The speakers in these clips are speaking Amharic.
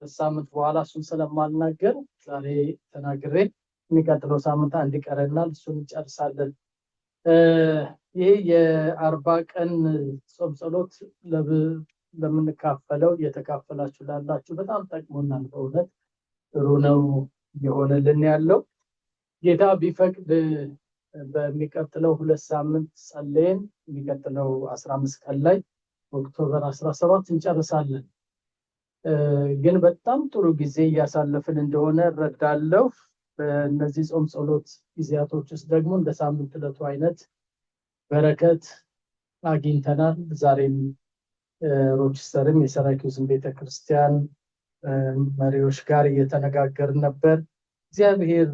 ሳምንት በኋላ እሱን ስለማልናገር ዛሬ ተናግሬ የሚቀጥለው ሳምንት አንድ ይቀረናል፣ እሱን እንጨርሳለን። ይሄ የ40 ቀን ጾም ጸሎት ለምንካፈለው እየተካፈላችሁ ላላችሁ በጣም ጠቅሞናል። በእውነት ጥሩ ነው የሆነልን ያለው። ጌታ ቢፈቅድ በሚቀጥለው 2 ሳምንት ጸልየን የሚቀጥለው 15 ቀን ላይ ኦክቶበር 17 እንጨርሳለን። ግን በጣም ጥሩ ጊዜ እያሳለፍን እንደሆነ እረዳለሁ። በእነዚህ ጾም ጸሎት ጊዜያቶች ውስጥ ደግሞ እንደ ሳምንት ዕለቱ አይነት በረከት አግኝተናል። ዛሬም ሮችስተርም የሰራኪውስን ቤተክርስቲያን መሪዎች ጋር እየተነጋገርን ነበር። እግዚአብሔር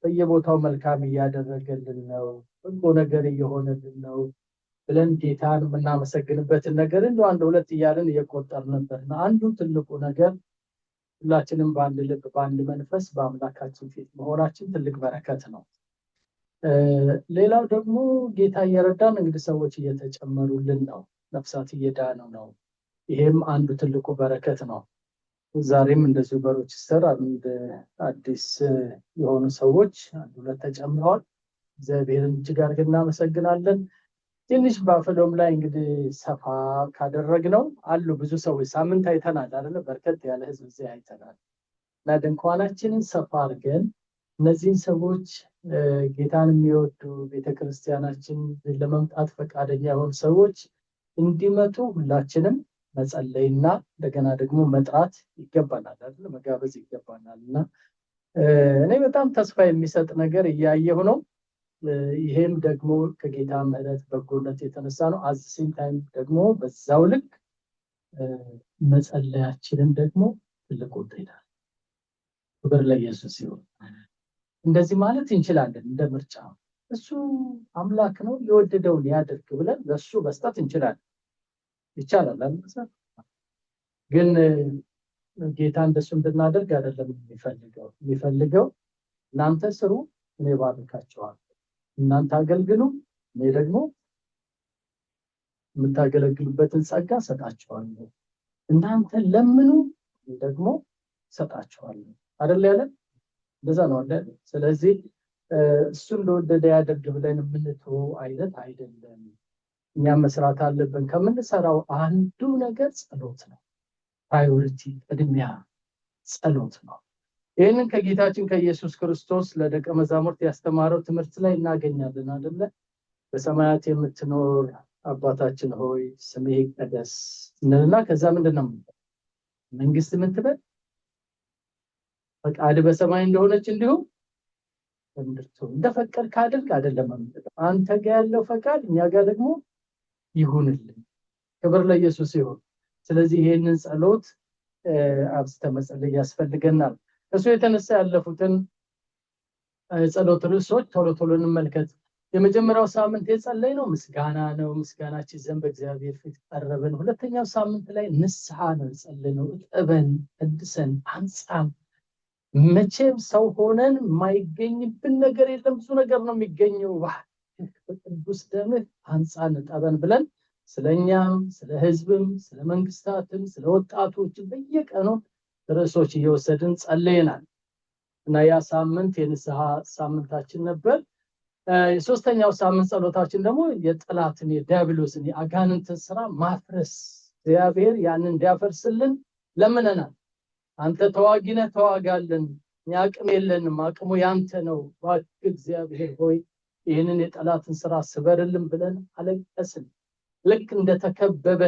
በየቦታው መልካም እያደረገልን ነው፣ በጎ ነገር እየሆነልን ነው ብለን ጌታን የምናመሰግንበትን ነገር እንደው አንድ ሁለት እያልን እየቆጠርን ነበርና አንዱ ትልቁ ነገር ሁላችንም በአንድ ልብ በአንድ መንፈስ በአምላካችን ፊት መሆናችን ትልቅ በረከት ነው። ሌላው ደግሞ ጌታ እየረዳን እንግዲህ ሰዎች እየተጨመሩልን ነው፣ ነፍሳት እየዳኑ ነው። ይሄም አንዱ ትልቁ በረከት ነው። ዛሬም እንደዚሁ በሮችስተር አንድ አዲስ የሆኑ ሰዎች አንድ ሁለት ተጨምረዋል። እግዚአብሔርን እጅግ አድርገን እናመሰግናለን። ትንሽ ባፈሎም ላይ እንግዲህ ሰፋ ካደረግነው አሉ ብዙ ሰዎች ሳምንት አይተናል አይደለ? በርከት ያለ ህዝብ እዚህ አይተናል። እና ድንኳናችንን ሰፋ አድርገን እነዚህን ሰዎች ጌታን የሚወዱ ቤተክርስቲያናችን ለመምጣት ፈቃደኛ የሆኑ ሰዎች እንዲመጡ ሁላችንም መጸለይና እንደገና ደግሞ መጥራት ይገባናል አይደል? መጋበዝ ይገባናል። እና እኔ በጣም ተስፋ የሚሰጥ ነገር እያየሁ ነው። ይሄም ደግሞ ከጌታ ምሕረት በጎነት የተነሳ ነው። አዚም ታይም ደግሞ በዛው ልክ መጸለያችንን ደግሞ ትልቅ ውጤት አለ። ክብር ለኢየሱስ ይሁን። እንደዚህ ማለት እንችላለን። እንደ ምርጫ እሱ አምላክ ነው የወደደውን ያድርግ ብለን ለሱ መስጠት እንችላለን። ይቻላል አይደል? ግን ጌታ እንደሱ እንድናደርግ አይደለም የሚፈልገው እናንተ ስሩ እኔ ባርካችኋለሁ፣ እናንተ አገልግሉ እኔ ደግሞ የምታገለግሉበትን ጸጋ ሰጣችኋለሁ፣ እናንተ ለምኑ እኔ ደግሞ ሰጣችኋለሁ አይደል ያለን? እንደዛ ነው አይደል? ስለዚህ እሱን ለወደደ ያደርግ ብለን የምንተው አይነት አይደለም። እኛም መስራት አለብን። ከምንሰራው አንዱ ነገር ጸሎት ነው። ፕራዮሪቲ ቅድሚያ ጸሎት ነው። ይህንን ከጌታችን ከኢየሱስ ክርስቶስ ለደቀ መዛሙርት ያስተማረው ትምህርት ላይ እናገኛለን አይደለ? በሰማያት የምትኖር አባታችን ሆይ ስምህ ይቀደስ እንልና ከዛ ምንድነው መንግስት የምትበል ፈቃድ በሰማይ እንደሆነች እንዲሁ በምድር ትሁን። እንደፈቀድክ አድርግ አይደለም አንተ ጋር ያለው ፈቃድ እኛ ጋር ደግሞ ይሁንልን። ክብር ለኢየሱስ ይሁን። ስለዚህ ይሄንን ጸሎት አብዝተን መጸለይ ያስፈልገናል። ከሱ የተነሳ ያለፉትን ጸሎት ርዕሶች ቶሎ ቶሎ እንመልከት። የመጀመሪያው ሳምንት የጸለይነው ምስጋና ነው። ምስጋናችን ዘንድ በእግዚአብሔር ፊት ቀረብን። ሁለተኛው ሳምንት ላይ ንስሐ ነው የጸለይነው። እጠበን፣ ቀድሰን፣ አንጻን። መቼም ሰው ሆነን የማይገኝብን ነገር የለም። ብዙ ነገር ነው የሚገኘው። በቅዱስ ደምህ አንጻን፣ እጠበን ብለን ስለኛም ስለ ህዝብም ስለ መንግስታትም ስለ ወጣቶችም በየቀኑ ርዕሶች እየወሰድን ጸልየናል እና ያ ሳምንት የንስሐ ሳምንታችን ነበር። የሶስተኛው ሳምንት ጸሎታችን ደግሞ የጠላትን የዲያብሎስን የአጋንንትን ስራ ማፍረስ እግዚአብሔር ያንን እንዲያፈርስልን ለምነናል። አንተ ተዋጊ ነህ፣ ተዋጋልን፣ እኛ አቅም የለንም፣ አቅሙ ያንተ ነው፣ እባክህ እግዚአብሔር ሆይ ይህንን የጠላትን ስራ ስበርልን ብለን አለቀስን። ልክ እንደተከበበ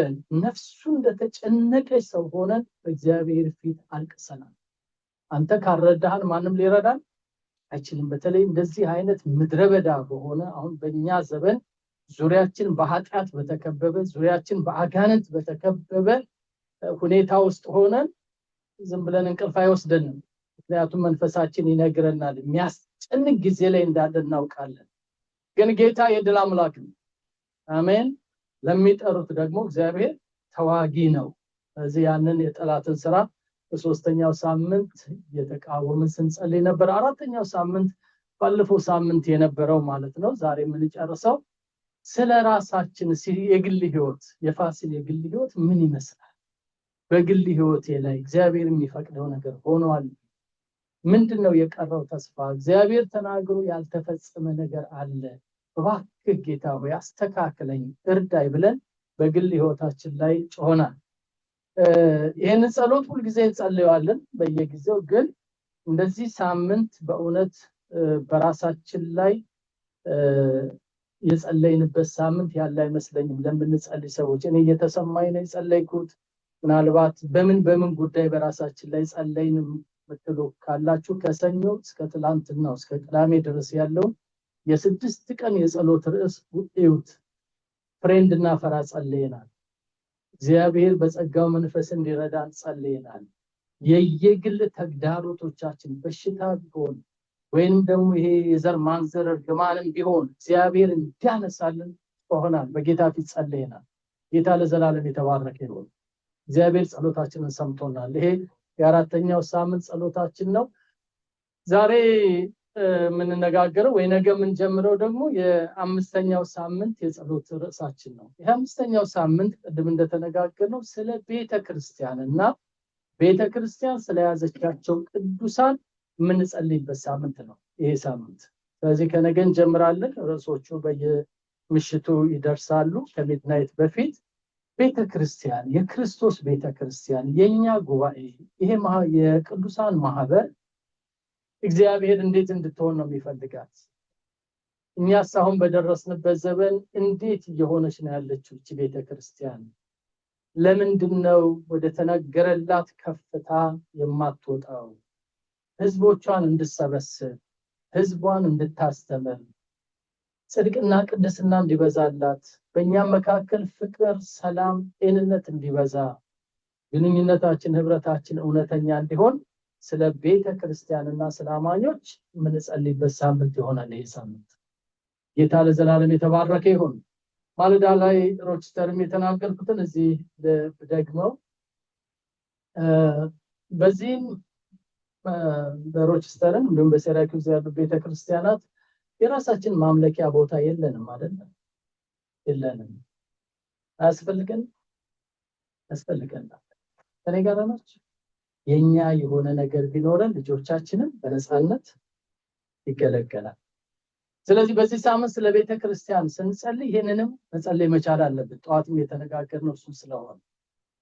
ነፍሱ እንደተጨነቀች ሰው ሆነን በእግዚአብሔር ፊት አልቅሰናል። አንተ ካልረዳህን ማንም ሊረዳን አይችልም። በተለይ እንደዚህ አይነት ምድረበዳ በሆነ አሁን በእኛ ዘመን ዙሪያችን በኃጢአት በተከበበ ዙሪያችን በአጋንንት በተከበበ ሁኔታ ውስጥ ሆነን ዝም ብለን እንቅልፍ አይወስደንም። ምክንያቱም መንፈሳችን ይነግረናል የሚያስጨንቅ ጊዜ ላይ እንዳለን እናውቃለን። ግን ጌታ የድል አምላክ ነው። አሜን። ለሚጠሩት ደግሞ እግዚአብሔር ተዋጊ ነው። ስለዚህ ያንን የጠላትን ስራ በሶስተኛው ሳምንት የተቃወምን ስንጸልይ ነበር። አራተኛው ሳምንት ባለፈው ሳምንት የነበረው ማለት ነው። ዛሬ የምንጨርሰው ስለራሳችን የግል ህይወት የፋሲል የግል ህይወት ምን ይመስላል? በግል ህይወቴ ላይ እግዚአብሔር የሚፈቅደው ነገር ሆኗል? ምንድነው የቀረው ተስፋ? እግዚአብሔር ተናግሮ ያልተፈጸመ ነገር አለ? እባክህ ጌታ ሆይ አስተካክለኝ፣ እርዳይ ብለን በግል ህይወታችን ላይ ጮኸናል። ይሄን ጸሎት ሁልጊዜ እንጸልያለን በየጊዜው። ግን እንደዚህ ሳምንት በእውነት በራሳችን ላይ የጸለይንበት ሳምንት ያለ አይመስለኝም። ለምንጸልይ ሰዎች እኔ እየተሰማኝ ነው የጸለይኩት። ምናልባት በምን ጉዳይ በራሳችን ላይ ጸለይን ምትሉ ካላችሁ ከሰኞ እስከ ትላንትናው እስከ ቅዳሜ ድረስ ያለው የስድስት ቀን የጸሎት ርዕስ እዩት። ፍሬንድ እና ፈራ ጸልየናል። እግዚአብሔር በጸጋው መንፈስ እንዲረዳን ጸልየናል። የየግል ተግዳሮቶቻችን በሽታ ቢሆን ወይንም ደግሞ ይሄ የዘር ማንዘር ግማንም ቢሆን እግዚአብሔር እንዲያነሳልን ሆነናል። በጌታ ፊት ጸልየናል። ጌታ ለዘላለም የተባረከ ይሁን። እግዚአብሔር ጸሎታችንን ሰምቶናል። ይሄ የአራተኛው ሳምንት ጸሎታችን ነው። ዛሬ የምንነጋገረው ወይ ነገ የምንጀምረው ደግሞ የአምስተኛው ሳምንት የጸሎት ርዕሳችን ነው። የአምስተኛው ሳምንት ቅድም እንደተነጋገርነው ስለ ቤተክርስቲያንና ቤተክርስቲያን ስለያዘቻቸው ቅዱሳን የምንጸልይበት ሳምንት ነው ይሄ ሳምንት። ስለዚህ ከነገ እንጀምራለን። ርዕሶቹ በየምሽቱ ይደርሳሉ ከሚድናይት በፊት። ቤተክርስቲያን፣ የክርስቶስ ቤተክርስቲያን፣ የኛ ጉባኤ፣ ይሄ የቅዱሳን ማህበር እግዚአብሔር እንዴት እንድትሆን ነው የሚፈልጋት? እኛስ አሁን በደረስንበት ዘመን እንዴት እየሆነች ነው ያለችው እቺ ቤተክርስቲያን? ለምንድነው ወደ ተነገረላት ከፍታ የማትወጣው? ህዝቦቿን እንድትሰበስብ፣ ህዝቧን እንድታስተምር፣ ጽድቅና ቅድስና እንዲበዛላት፣ በእኛም መካከል ፍቅር፣ ሰላም፣ ጤንነት እንዲበዛ፣ ግንኙነታችን፣ ህብረታችን እውነተኛ እንዲሆን ስለ ቤተክርስቲያንና ስለ አማኞች የምንጸልይበት ሳምንት ይሆናል ይሄ ሳምንት። ጌታ ለዘላለም የተባረከ ይሁን። ማለዳ ላይ ሮችስተርም የተናገርኩትን እዚህ ደግመው በዚህም በሮችስተርም እንዲሁም በሴራኪውስ ያሉ ቤተክርስቲያናት የራሳችን ማምለኪያ ቦታ የለንም አይደለም? የለንም። አያስፈልገን? ያስፈልገናል። ከኔ ጋር ናችሁ? የኛ የሆነ ነገር ቢኖረን ልጆቻችንን በነፃነት ይገለገላል። ስለዚህ በዚህ ሳምንት ስለ ቤተክርስቲያን ስንጸልይ ይሄንንም መጸለይ መቻል አለብን። ጠዋትም የተነጋገርነው እሱ ስለሆነ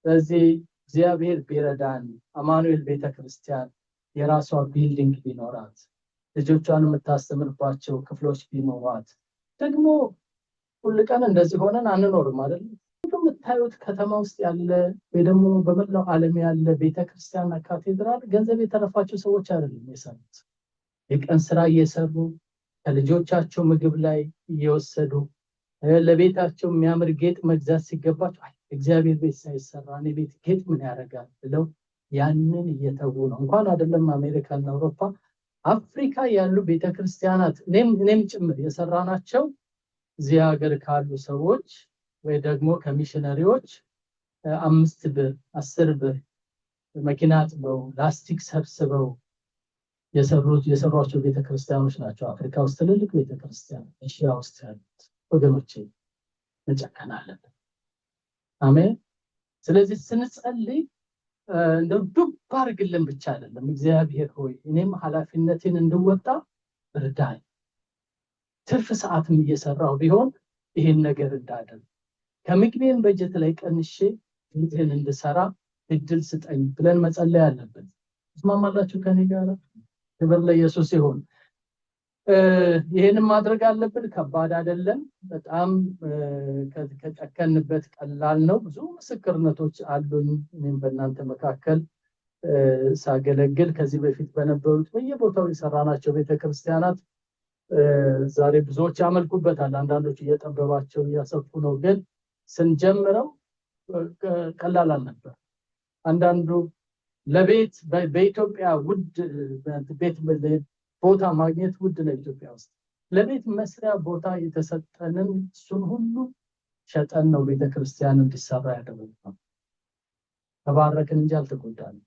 ስለዚህ እግዚአብሔር ቢረዳን አማኑኤል ቤተክርስቲያን የራሷ ቢልዲንግ ቢኖራት፣ ልጆቿን የምታስተምርባቸው ክፍሎች ቢኖሯት፣ ደግሞ ሁሉ ቀን እንደዚህ ሆነን አንኖርም አይደል? የምታዩት ከተማ ውስጥ ያለ ወይ ደግሞ በመላው ዓለም ያለ ቤተክርስቲያንና ካቴድራል ገንዘብ የተረፋቸው ሰዎች አይደለም የሰሩት። የቀን ስራ እየሰሩ ከልጆቻቸው ምግብ ላይ እየወሰዱ ለቤታቸው የሚያምር ጌጥ መግዛት ሲገባቸው እግዚአብሔር ቤት ሳይሰራ እኔ ቤት ጌጥ ምን ያደርጋል ብለው ያንን እየተዉ ነው። እንኳን አይደለም አሜሪካና አውሮፓ፣ አፍሪካ ያሉ ቤተክርስቲያናት እኔም ጭምር የሰራናቸው እዚህ ሀገር ካሉ ሰዎች ወይ ደግሞ ከሚሽነሪዎች 5 ብር 10 ብር መኪና አጥበው ላስቲክ ሰብስበው የሰሯቸው ቤተክርስቲያኖች ናቸው። አፍሪካ ውስጥ ትልልቅ ቤተክርስቲያን፣ ኤሽያ ውስጥ ያሉት ወገኖቼ እንጨከናለን። አሜን። ስለዚህ ስንጸልይ እንደው ዱብ አድርግልን ብቻ አይደለም፣ እግዚአብሔር ሆይ እኔም ኃላፊነቴን እንድወጣ እርዳኝ፣ ትርፍ ሰዓትም እየሰራው ቢሆን ይሄን ነገር እንዳደርግ፣ ከምግቤን በጀት ላይ ቀንሼ እንትን እንድሰራ እድል ስጠኝ ብለን መጸለይ አለብን። ተስማማላችሁ ከኔ ጋር? ክብር ለኢየሱስ ይሁን። ይሄንን ማድረግ አለብን። ከባድ አይደለም። በጣም ከጨከንበት ቀላል ነው። ብዙ ምስክርነቶች አሉኝ። እኔም በእናንተ መካከል ሳገለግል ከዚህ በፊት በነበሩት በየቦታው የሰራናቸው ቤተክርስቲያናት ዛሬ ብዙዎች ያመልኩበታል። አንዳንዶች እየጠበባቸው እያሰፉ ነው። ግን ስንጀምረው ቀላል አልነበር። አንዳንዱ ለቤት በኢትዮጵያ ውድ ቤት ቦታ ማግኘት ውድ ነው። ኢትዮጵያ ውስጥ ለቤት መስሪያ ቦታ የተሰጠንን እሱን ሁሉ ሸጠን ነው ቤተክርስቲያን እንዲሰራ ያደረግነው። ተባረክን እንጂ አልተጎዳንም።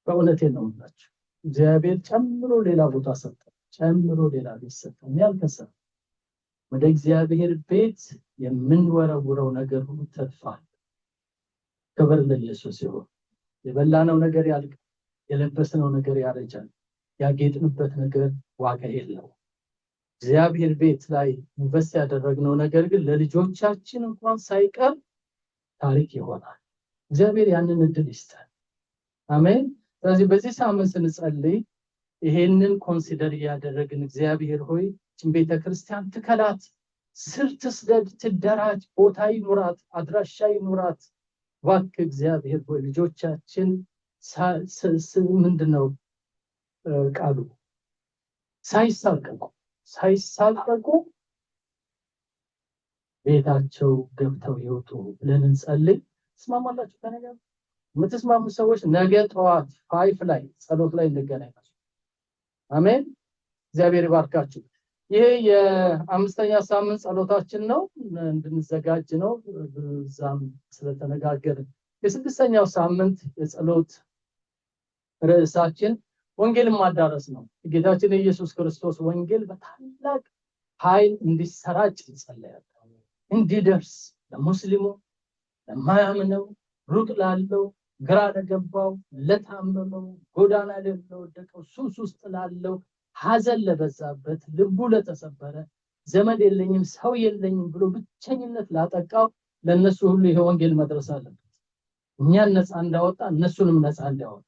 በእውነቴን ነው የምላችሁ። እግዚአብሔር ጨምሮ ሌላ ቦታ ሰጠን፣ ጨምሮ ሌላ ቤት ሰጠን። ያልከሰረ ወደ እግዚአብሔር ቤት የምንወረውረው ነገር ሁሉ ተርፋል። ክብር ለኢየሱስ ይሁን። የበላነው ነገር ያልቃል፣ የለበስነው ነገር ያረጃል፣ ያጌጥንበት ነገር ዋጋ የለውም። እግዚአብሔር ቤት ላይ ኢንቨስት ያደረግነው ነገር ግን ለልጆቻችን እንኳን ሳይቀር ታሪክ ይሆናል። እግዚአብሔር ያንን እድል ይስጠን። አሜን። ስለዚህ በዚህ ሳምንት ስንጸልይ ይሄንን ኮንሲደር ያደረግን እግዚአብሔር ሆይ እችን ቤተክርስቲያን ትከላት፣ ስር ትስደድ፣ ትደራጅ፣ ቦታ ይኑራት፣ አድራሻ ይኑራት። እባክህ እግዚአብሔር ሆይ ልጆቻችን ምንድነው ቃሉ ሳይሳቀቁ ቤታቸው ገብተው ይወጡ ብለን እንጸልይ። ትስማማላችሁ? ከነገር የምትስማሙ ሰዎች ነገ ጠዋት 5 ላይ ጸሎት ላይ እንገናኝ። አሜን። እግዚአብሔር ይባርካችሁ። ይሄ የአምስተኛ ሳምንት ጸሎታችን ነው፣ እንድንዘጋጅ ነው። በዛም ስለተነጋገርን የስድስተኛው ሳምንት የጸሎት ርዕሳችን ወንጌልን ማዳረስ ነው። ጌታችን ኢየሱስ ክርስቶስ ወንጌል በታላቅ ኃይል እንዲሰራጭ እንጸልያለን። እንዲደርስ ለሙስሊሙ፣ ለማያምነው፣ ሩቅ ላለው፣ ግራ ለገባው፣ ለታመመው፣ ጎዳና ላይ ለወደቀው፣ ሱስ ውስጥ ላለው፣ ሐዘን ለበዛበት፣ ልቡ ለተሰበረ፣ ዘመድ የለኝም ሰው የለኝም ብሎ ብቸኝነት ላጠቃው ለነሱ ሁሉ ይሄ ወንጌል መድረስ አለበት። እኛን ነፃ እንዳወጣ እነሱንም ነፃ እንዲያወጣ፣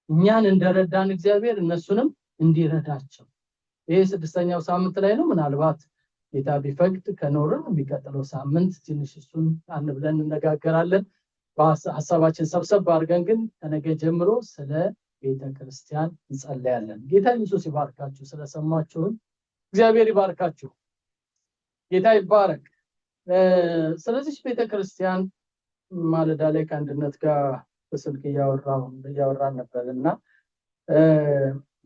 እኛን እንደረዳን እግዚአብሔር እነሱንም እንዲረዳቸው። ይሄ ስድስተኛው ሳምንት ላይ ነው። ምናልባት ጌታ ቢፈቅድ ከኖርን የሚቀጥለው ሳምንት ትንሽ እሱን አንብለን እንነጋገራለን። በሐሳባችን ሰብሰብ አድርገን ግን ከነገ ጀምሮ ስለ ቤተክርስቲያን እንጸልያለን። ጌታ ኢየሱስ ይባርካችሁ። ስለሰማችሁን እግዚአብሔር ይባርካችሁ። ጌታ ይባረክ። ስለዚህ ቤተክርስቲያን ማለዳ ላይ ከአንድነት ጋር በስልክ እያወራን ነበርና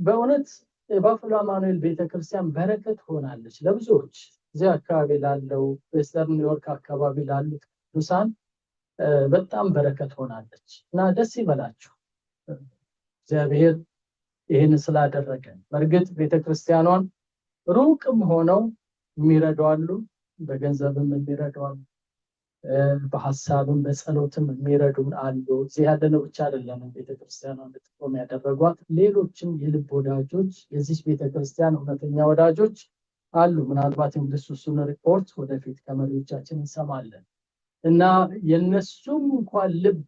በእውነት የባፍሎ አማኑኤል ቤተክርስቲያን በረከት ሆናለች ለብዙዎች። እዚህ አካባቢ ላለው ዌስተርን ኒውዮርክ አካባቢ ላሉት ቅዱሳን በጣም በረከት ሆናለች እና ደስ ይበላችሁ እግዚአብሔር ይህን ስላደረገ። በእርግጥ ቤተክርስቲያኗን ሩቅም ሆነው የሚረዷሉ፣ በገንዘብም የሚረዷሉ፣ በሐሳብም በጸሎትም የሚረዱን አሉ። እዚህ ያለነው ብቻ አይደለም ቤተክርስቲያኗን እንድትቆም ያደረጓት፣ ሌሎችም የልብ ወዳጆች፣ የዚህ ቤተክርስቲያን እውነተኛ ወዳጆች አሉ። ምናልባት እሱን ሪፖርት ወደፊት ከመሪዎቻችን እንሰማለን እና የነሱም እንኳን ልብ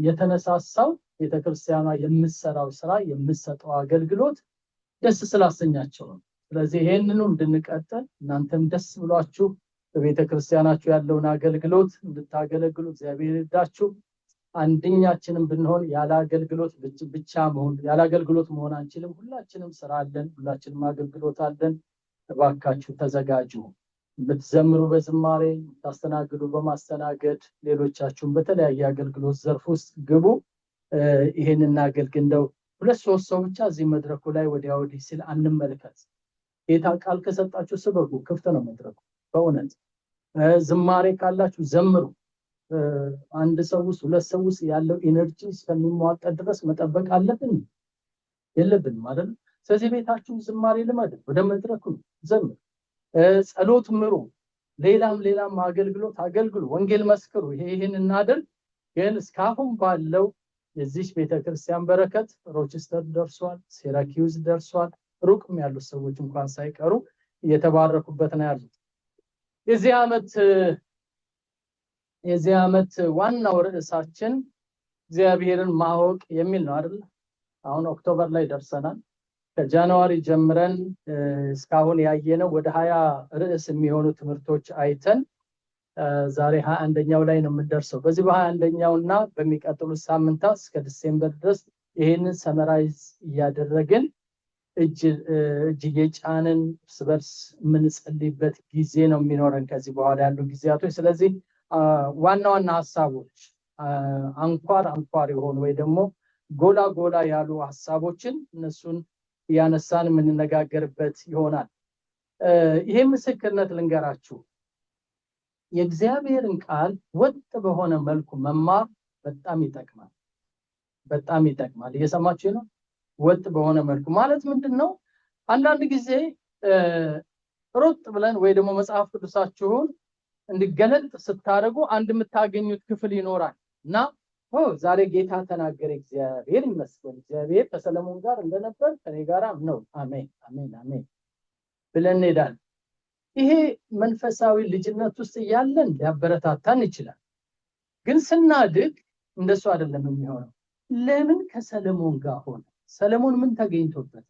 የተነሳሳው ቤተክርስቲያኗ የምትሰራው ስራ የምትሰጠው አገልግሎት ደስ ስላሰኛቸው ነው። ስለዚህ ይሄንኑ እንድንቀጥል እናንተም ደስ ብሏችሁ በቤተክርስቲያናችሁ ያለውን አገልግሎት እንድታገለግሉ እግዚአብሔር ይርዳችሁ። አንደኛችንም ብንሆን ያለ አገልግሎት መሆን አንችልም። ሁላችንም ስራ አለን፣ ሁላችንም አገልግሎት አለን። እባካችሁ ተዘጋጁ። ብትዘምሩ በዝማሬ፣ ታስተናግዱ በማስተናገድ፣ ሌሎቻችሁም በተለያየ አገልግሎት ዘርፍ ውስጥ ግቡ። ይሄንን አገልግሎት እንደው 2-3 ሰው ብቻ እዚህ መድረኩ ላይ ወዲያ ወዲህ ሲል አንመልከት። ጌታ ቃል ከሰጣችሁ ስበኩ፣ ክፍት ነው መድረኩ። በእውነት ዝማሬ ካላችሁ ዘምሩ። አንድ ሰው ውስጥ 2 ሰው ውስጥ ያለው ኢነርጂ እስከሚሟጠጥ ድረስ መጠበቅ አለብን የለብንም አይደል? ስለዚህ ቤታችሁ ዝማሬ ልመዱ፣ ወደ መድረኩ ዘምሩ፣ ጸሎት ምሩ፣ ሌላም አገልግሎት አገልግሉ፣ ወንጌል መስክሩ። ይሄን እናድርግ። ግን እስካሁን ባለው የዚህ ቤተክርስቲያን በረከት ሮችስተር ደርሷል፣ ሴራኪዩዝ ደርሷል። ሩቅም ያሉት ሰዎች እንኳን ሳይቀሩ እየተባረኩበት ነው ያሉት። የዚህ ዓመት ዋናው ርዕሳችን እግዚአብሔርን ማወቅ የሚል ነው አይደል? አሁን ኦክቶበር ላይ ደርሰናል። ከጃንዋሪ ጀምረን እስካሁን ያየነው ወደ 20 ርዕስ የሚሆኑ ትምህርቶች አይተን ዛሬ 21ኛው ላይ ነው የምንደርሰው። በዚህ በ21ኛውና በሚቀጥሉት ሳምንታት እስከ ዲሴምበር ድረስ ይሄንን ሰመራይዝ እያደረግን እጅ እየጫንን እርስ በርስ የምንጸልይበት ጊዜ ነው የሚኖረን ከዚህ በኋላ ያሉ ጊዜያቶች። ስለዚህ ዋና ሐሳቦች አንኳር የሆኑ ወይ ደግሞ ጎላ ያሉ ሐሳቦችን እነሱን ያነሳን የምንነጋገርበት ይሆናል። ይሄ ምስክርነት ልንገራችሁ፣ የእግዚአብሔርን ቃል ወጥ በሆነ መልኩ መማር በጣም ይጠቅማል። እየሰማችሁ ነው? ወጥ በሆነ መልኩ ማለት ምንድነው? አንዳንድ ጊዜ ሮጥ ብለን ወይ ደግሞ መጽሐፍ ቅዱሳችሁን እንዲገለጥ ስታደርጉ አንድ የምታገኙት ክፍል ይኖራል እና ዛሬ ጌታ ተናገረ፣ እግዚአብሔር ይመስገን፣ እግዚአብሔር ከሰለሞን ጋር እንደነበር ከኔ ጋር ነው፣ አሜን አሜን አሜን ብለን እንሄዳለን። ይሄ መንፈሳዊ ልጅነት ውስጥ ያለን ሊያበረታታን ይችላል። ግን ስናድግ እንደሱ አይደለም የሚሆነው። ለምን ከሰለሞን ጋር ሆነ? ሰለሞን ምን ተገኝቶበት?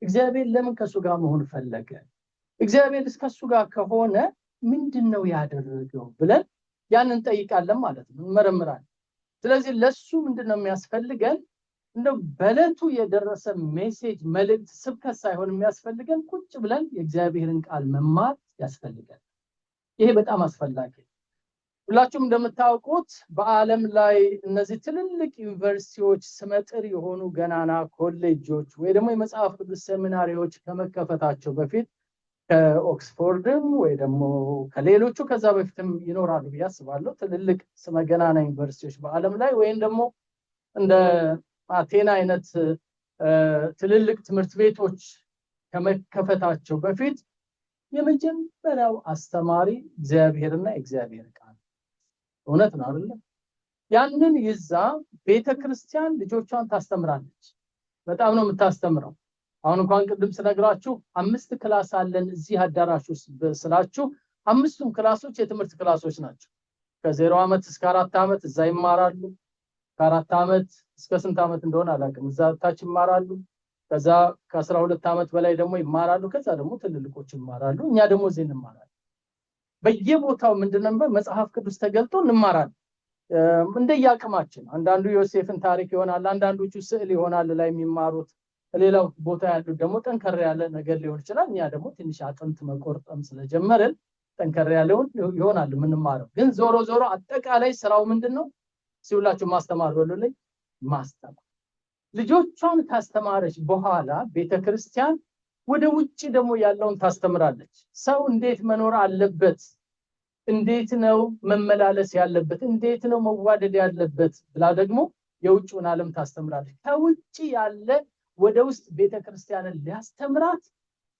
እግዚአብሔር ለምን ከሱ ጋር መሆን ፈለገ? እግዚአብሔር ከሱ ጋር ከሆነ ምንድነው ያደረገው ብለን ያንን እንጠይቃለን ማለት ነው፣ እንመረምራለን። ስለዚህ ለሱ ምንድነው የሚያስፈልገን? እንደው በለቱ የደረሰ ሜሴጅ መልእክት ስብከት ሳይሆን የሚያስፈልገን ቁጭ ብለን የእግዚአብሔርን ቃል መማር ያስፈልጋል። ይሄ በጣም አስፈላጊ ነው። ሁላችሁም እንደምታውቁት በዓለም ላይ እነዚህ ትልልቅ ዩኒቨርሲቲዎች ስመጥር የሆኑ ገናና ኮሌጆች ወይ ደግሞ የመጽሐፍ ቅዱስ ሴሚናሪዎች ከመከፈታቸው በፊት ከኦክስፎርድም ወይ ደግሞ ከሌሎቹ ከዛ በፊትም ይኖራሉ ብዬ አስባለሁ ትልልቅ ስመገናና ዩኒቨርሲቲዎች በዓለም ላይ ወይም ደግሞ እንደ አቴና አይነት ትልልቅ ትምህርት ቤቶች ከመከፈታቸው በፊት የመጀመሪያው አስተማሪ እግዚአብሔርና እግዚአብሔር ቃል እውነት ነው አይደል? ያንን ይዛ ቤተክርስቲያን ልጆቿን ታስተምራለች። በጣም ነው የምታስተምረው። አሁን እንኳን ቅድም ስነግራችሁ 5 ክላስ አለን እዚህ አዳራሽ ውስጥ ስላችሁ 5ቱም ክላሶች የትምህርት ክላሶች ናቸው። ከ0 ዓመት እስከ 4 ዓመት እዛ ይማራሉ። ከ4 ዓመት እስከ ስንት ዓመት እንደሆነ አላውቅም፣ እዛ ታች ይማራሉ። ከዛ ከ12 ዓመት በላይ ደግሞ ይማራሉ። ከዛ ደግሞ ትልልቆች ይማራሉ። እኛ ደግሞ እዚህ እንማራለን። በየቦታው ምንድነው መጽሐፍ ቅዱስ ተገልጦ እንማራለን እንደያቅማችን። አንዳንዱ ዮሴፍን ታሪክ ይሆናል፣ አንዳንዶቹ ስዕል ይሆናል ላይ የሚማሩት። ሌላው ቦታ ያሉት ደግሞ ጠንከር ያለ ነገር ሊሆን ይችላል። እኛ ደግሞ ትንሽ አጥንት መቆርጠም ስለጀመርን ጠንከር ያለውን ይሆናል የምንማረው። ግን ዞሮ ዞሮ አጠቃላይ ስራው ምንድነው? ሲውላችሁ ማስተማር በሉልኝ፣ ማስተማር። ልጆቿን ካስተማረች በኋላ ቤተክርስቲያን ወደ ውጪ ደግሞ ያለውን ታስተምራለች። ሰው እንዴት መኖር አለበት፣ እንዴት ነው መመላለስ ያለበት፣ እንዴት ነው መዋደድ ያለበት ብላ ደግሞ የውጭውን ዓለም ታስተምራለች። ከውጪ ያለ ወደ ውስጥ ቤተክርስቲያንን ሊያስተምራት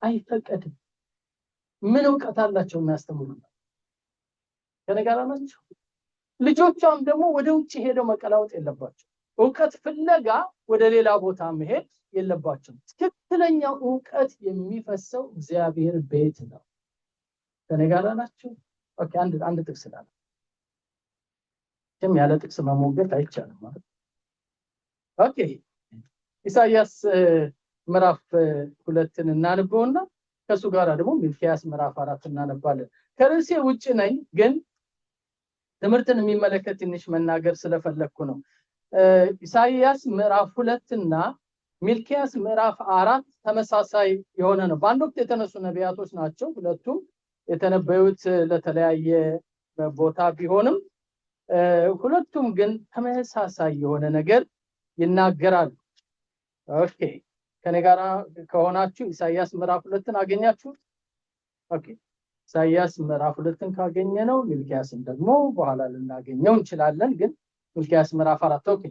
አይፈቀድም። ምን ዕውቀት አላቸው የሚያስተምሩት? ከነጋራ ናቸው። ልጆቿም ደግሞ ወደ ውጪ ሄደው መቀላወጥ የለባቸው። ዕውቀት ፍለጋ ወደ ሌላ ቦታ መሄድ የለባቸው። ትክክለኛው ዕውቀት የሚፈሰው እግዚአብሔር ቤት ነው። ከነጋራ ናቸው። ኦኬ፣ አንድ ጥቅስ አለ። ያለ ጥቅስ መሞገት አይቻልም ማለት። ኦኬ፣ ኢሳይያስ ምዕራፍ 2ን እናነበውና ከሱ ጋር ደግሞ ሚልክያስ ምዕራፍ 4 እናነባለን። ከርዕሴ ውጪ ነኝ፣ ግን ትምህርትን የሚመለከት ትንሽ መናገር ስለፈለኩ ነው። ኢሳይያስ ምዕራፍ 2 እና ሚልክያስ ምዕራፍ 4 ተመሳሳይ የሆነ ነው። በአንድ ወቅት የተነሱ ነቢያቶች ናቸው። ሁለቱም የተነበዩት ለተለያየ ቦታ ቢሆንም ሁለቱም ግን ተመሳሳይ የሆነ ነገር ይናገራሉ። ኦኬ፣ ከኔ ጋር ከሆናችሁ ኢሳይያስ ምዕራፍ 2ን አገኛችሁ? ኦኬ፣ ኢሳይያስ ምዕራፍ 2ን ካገኘነው ሚልክያስን ደግሞ በኋላ ልናገኘው እንችላለን። ግን ሚልክያስ ምዕራፍ 4 ኦኬ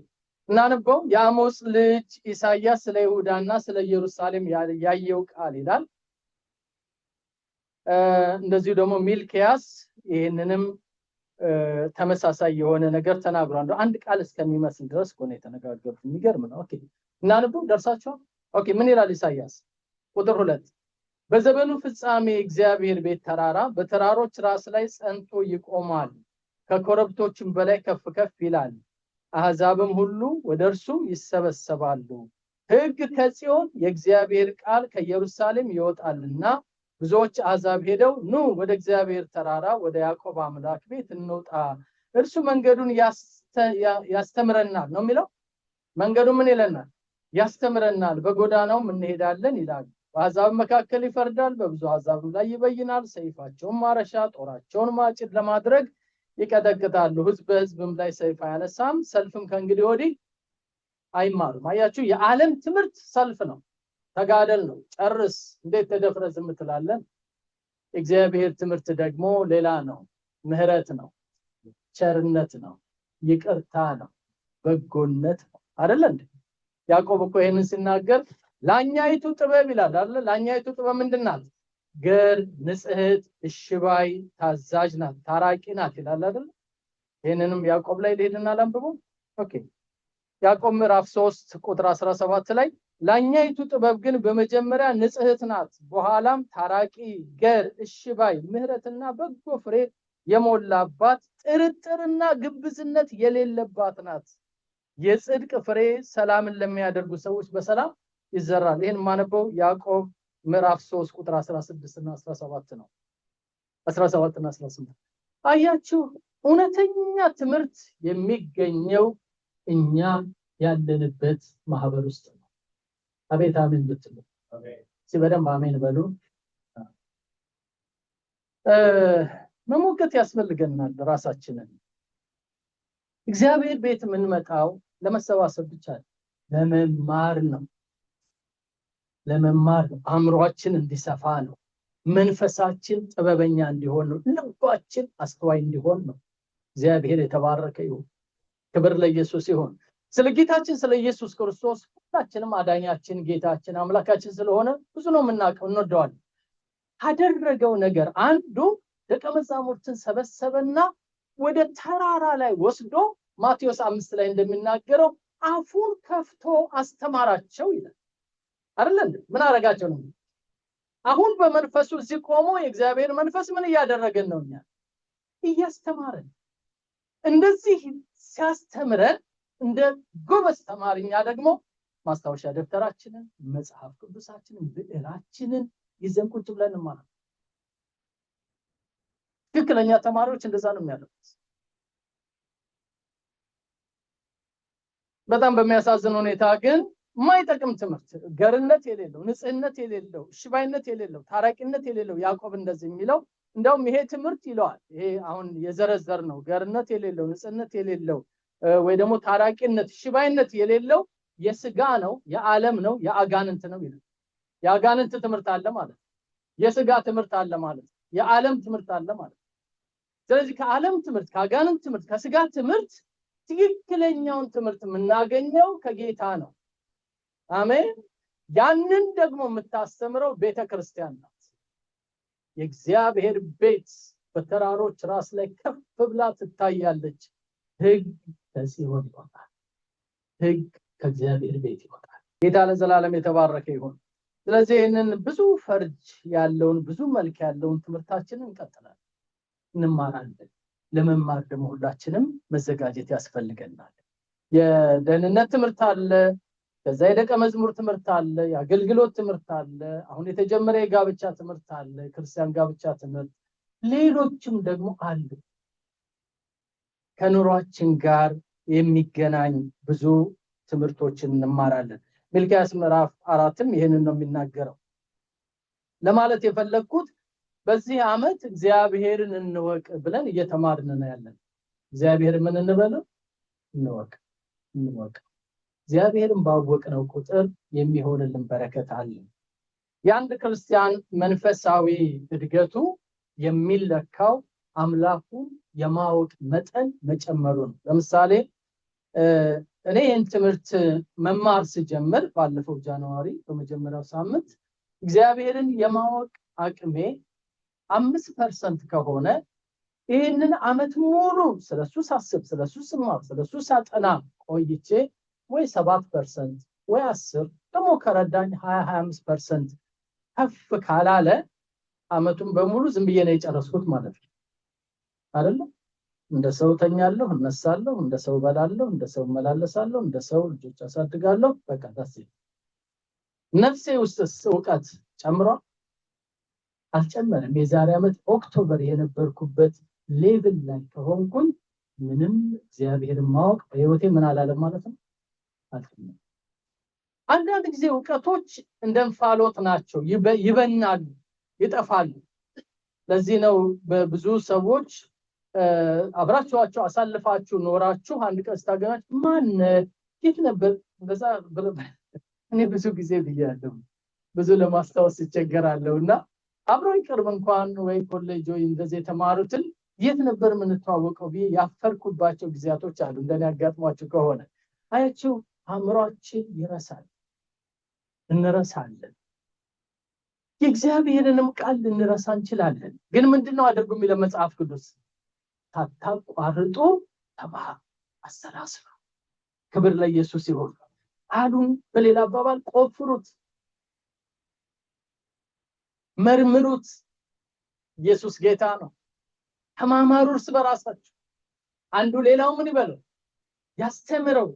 እናነበው። የአሞጽ ልጅ ኢሳይያስ ስለ ይሁዳና ስለ ኢየሩሳሌም ያየው ቃል ይላል። እንደዚሁ ደግሞ ሚልክያስ ይሄንንም ተመሳሳይ የሆነ ነገር ተናግሯል። አንድ ቃል እስከሚመስል ድረስ ቆነ የተነጋገሩት የሚገርም ነው። ኦኬ እናነበው። ደርሳችኋል? ኦኬ ምን ይላል ኢሳይያስ ቁጥር 2? በዘመኑ ፍጻሜ እግዚአብሔር ቤት ተራራ በተራሮች ራስ ላይ ጸንቶ ይቆማል፣ ከኮረብቶችም በላይ ከፍ ከፍ ይላል። አሕዛብም ሁሉ ወደ እርሱ ይሰበሰባሉ። ሕግ ከጽዮን የእግዚአብሔር ቃል ከኢየሩሳሌም ይወጣልና ብዙዎች አሕዛብ ሄደው ኑ ወደ እግዚአብሔር ተራራ ወደ ያዕቆብ አምላክ ቤት እንውጣ፣ እርሱ መንገዱን ያስተምረናል ነው የሚለው። መንገዱ ምን ይለናል? ያስተምረናል፣ በጎዳናውም እንሄዳለን ይላል። በአሕዛብ መካከል ይፈርዳል፣ በብዙ አሕዛብ ላይ ይበይናል። ሰይፋቸውን ማረሻ ጦራቸውን ማጭድ ለማድረግ ይቀጠቅጣሉ። ሕዝብ በሕዝብም ላይ ሰይፍ አያነሳም፣ ሰልፍም ከእንግዲህ ወዲህ አይማሩም። አያችሁ፣ የዓለም ትምህርት ሰልፍ ነው፣ ተጋደል ነው፣ ጨርስ፣ እንዴት ተደፍረህ ዝም ትላለህ? እግዚአብሔር ትምህርት ደግሞ ሌላ ነው። ምህረት ነው፣ ቸርነት ነው፣ ይቅርታ ነው፣ በጎነት ነው። አይደል እንዴ? ያዕቆብ እኮ ይሄንን ሲናገር ላኛይቱ ጥበብ ይላል አይደል? ላኛይቱ ጥበብ ምንድናት? ገር፣ ንጽሕት፣ እሽባይ፣ ታዛዥ ናት፣ ታራቂ ናት ይላል አይደል? ይሄንንም ያዕቆብ ላይ ልሄድና ላንብበው። ኦኬ ያዕቆብ ምዕራፍ 3 ቁጥር 17 ላይ ላኛይቱ ጥበብ ግን በመጀመሪያ ንጽሕት ናት፣ በኋላም ታራቂ፣ ገር፣ እሽባይ፣ ምሕረትና በጎ ፍሬ የሞላባት ጥርጥርና ግብዝነት የሌለባት ናት። የጽድቅ ፍሬ ሰላምን ለሚያደርጉ ሰዎች በሰላም ይዘራል። ይሄን ማነበው ያዕቆብ ምዕራፍ 3 ቁጥር 16 እና 17 ነው። 17 እና 18 አያችሁ፣ እውነተኛ ትምህርት የሚገኘው እኛ ያለንበት ማህበር ውስጥ ነው። አቤት አሜን ብትሉ ሲበደም አሜን በሉ። መሞገት ያስፈልገናል ራሳችንን። እግዚአብሔር ቤት የምንመጣው ለመሰባሰብ ብቻ ለመማር ነው። ለመማር ነው። አእምሯችን እንዲሰፋ ነው። መንፈሳችን ጥበበኛ እንዲሆን ነው። ልባችን አስተዋይ እንዲሆን ነው። እግዚአብሔር የተባረከ ይሁን። ክብር ለኢየሱስ ይሁን። ስለ ጌታችን ስለ ኢየሱስ ክርስቶስ ሁላችንም አዳኛችን ጌታችን አምላካችን ስለሆነ ብዙ ነው የምናውቀው፣ እንወደዋለን። ካደረገው ነገር አንዱ ደቀ መዛሙርትን ሰበሰበና ወደ ተራራ ላይ ወስዶ ማቴዎስ 5 ላይ እንደሚናገረው አፉን ከፍቶ አስተማራቸው ይላል አይደል? ምን አረጋቸው ነው? አሁን በመንፈሱ እዚህ ቆሞ የእግዚአብሔር መንፈስ ምን እያደረገን ነው? እኛ እያስተማረን። እንደዚህ ሲያስተምረን እንደ ጎበዝ ተማሪኛ ደግሞ ማስታወሻ ደብተራችንን፣ መጽሐፍ ቅዱሳችንን፣ ብዕራችንን ይዘን ቁጭ ብለን ማለት ነው። ትክክለኛ ተማሪዎች እንደዛ ነው የሚያደርጉት። በጣም በሚያሳዝን ሁኔታ ግን የማይጠቅም ትምህርት፣ ገርነት የሌለው፣ ንጽህነት የሌለው፣ ሽባይነት የሌለው፣ ታራቂነት የሌለው ያዕቆብ እንደዚህ የሚለው እንደውም ይሄ ትምህርት ይለዋል። ይሄ አሁን የዘረዘር ነው ገርነት የሌለው፣ ንጽህነት የሌለው ወይ ደግሞ ታራቂነት፣ ሽባይነት የሌለው የስጋ ነው፣ የዓለም ነው፣ የአጋንንት ነው ይላል። የአጋንንት ትምህርት አለ ማለት ነው። የስጋ ትምህርት አለ ማለት ነው። የዓለም ትምህርት አለ ማለት ነው። ስለዚህ ከዓለም ትምህርት፣ ከአጋንንት ትምህርት፣ ከስጋ ትምህርት ትክክለኛውን ትምህርት የምናገኘው ከጌታ ነው። አሜን። ያንን ደግሞ የምታስተምረው ቤተክርስቲያን ናት። የእግዚአብሔር ቤት በተራሮች ራስ ላይ ከፍ ብላ ትታያለች። ሕግ ከጽዮን ይወጣል። ሕግ ከእግዚአብሔር ቤት ይወጣል። ጌታ ለዘላለም የተባረከ ይሁን። ስለዚህ ይህንን ብዙ ፈርጅ ያለውን ብዙ መልክ ያለውን ትምህርታችንን እንቀጥላለን፣ እንማራለን። ለመማር ደግሞ ሁላችንም መዘጋጀት ያስፈልገናል። የደህንነት ትምህርት አለ፣ ከዛ የደቀ መዝሙር ትምህርት አለ፣ የአገልግሎት ትምህርት አለ፣ አሁን የተጀመረ የጋብቻ ትምህርት አለ፣ ክርስቲያን ጋብቻ ትምህርት፣ ሌሎችም ደግሞ አሉ። ከኑሯችን ጋር የሚገናኝ ብዙ ትምህርቶችን እንማራለን። ሚልክያስ ምዕራፍ 4ም ይሄንን ነው የሚናገረው። ለማለት የፈለኩት በዚህ ዓመት እግዚአብሔርን እንወቅ ብለን እየተማርን ነው ያለን። እግዚአብሔር ምን እንበለው? እንወቅ። እግዚአብሔርን ባወቅነው ቁጥር የሚሆንልን በረከት አለ። የአንድ ክርስቲያን መንፈሳዊ እድገቱ የሚለካው አምላኩን የማወቅ መጠን መጨመሩ ነው። ለምሳሌ እኔ ይህን ትምህርት መማር ስጀምር ባለፈው ጃንዋሪ በመጀመሪያው ሳምንት እግዚአብሔርን የማወቅ አቅሜ 5% ከሆነ ይህንን ዓመት ሙሉ ስለሱ ሳስብ፣ ስለሱ ስማር፣ ስለሱ ሳጠና ቆይቼ ወይ 7% ወይ 10 ደግሞ ከረዳኝ 20-25% ከፍ ካላለ ዓመቱን በሙሉ ዝም ብዬ ነው የጨረስኩት ማለት ነው አይደል? እንደ ሰው ተኛለሁ፣ እነሳለሁ፣ እንደ ሰው በላለሁ፣ እንደ ሰው መላለሳለሁ፣ እንደ ሰው ልጆች አሳድጋለሁ። በቃ ታስ ነፍሴ ውስጥ ዕውቀት ጨምሯል? አልጨመረም። የዛሬ ዓመት ኦክቶበር የነበርኩበት ሌቭል ላይ ከሆንኩኝ ምንም እግዚአብሔርን ማወቅ በህይወቴ ምን አላለም ማለት ነው አልተመ አንዳንድ ጊዜ ዕውቀቶች እንደንፋሎት ናቸው፣ ይበናሉ፣ ይጠፋሉ። ለዚህ ነው በብዙ ሰዎች አብራችኋቸው አሳልፋችሁ ኖራችሁ አንድ ቀን ስታገኛችሁ ማን የት ነበር እንደዛ እኔ ብዙ ጊዜ ብያለሁ፣ ብዙ ለማስታወስ ይቸገራለሁና አብረው ይቀርብ እንኳን ወይ ኮሌጅ ወይ እንደዚህ የተማሩትን የት ነበር የምንተዋወቀው ብዬ ያፈርኩባቸው ጊዜያቶች አሉ። እንደኔ ያጋጥሟችሁ ከሆነ አያችሁ፣ አእምሯችን ይረሳል፣ እንረሳለን። የእግዚአብሔርንም ቃል ልንረሳ እንችላለን። ግን ምንድነው አድርጉ የሚለው መጽሐፍ ቅዱስ? ሳታቋርጡ ተማሩ፣ አሰላስሉ። ክብር ለኢየሱስ ይሁን። ቃሉን በሌላ አባባል ቆፍሩት፣ መርምሩት። ኢየሱስ ጌታ ነው። ተማማሩ እርስ በራሳችሁ። አንዱ ሌላው ምን ይበለው? ያስተምረው።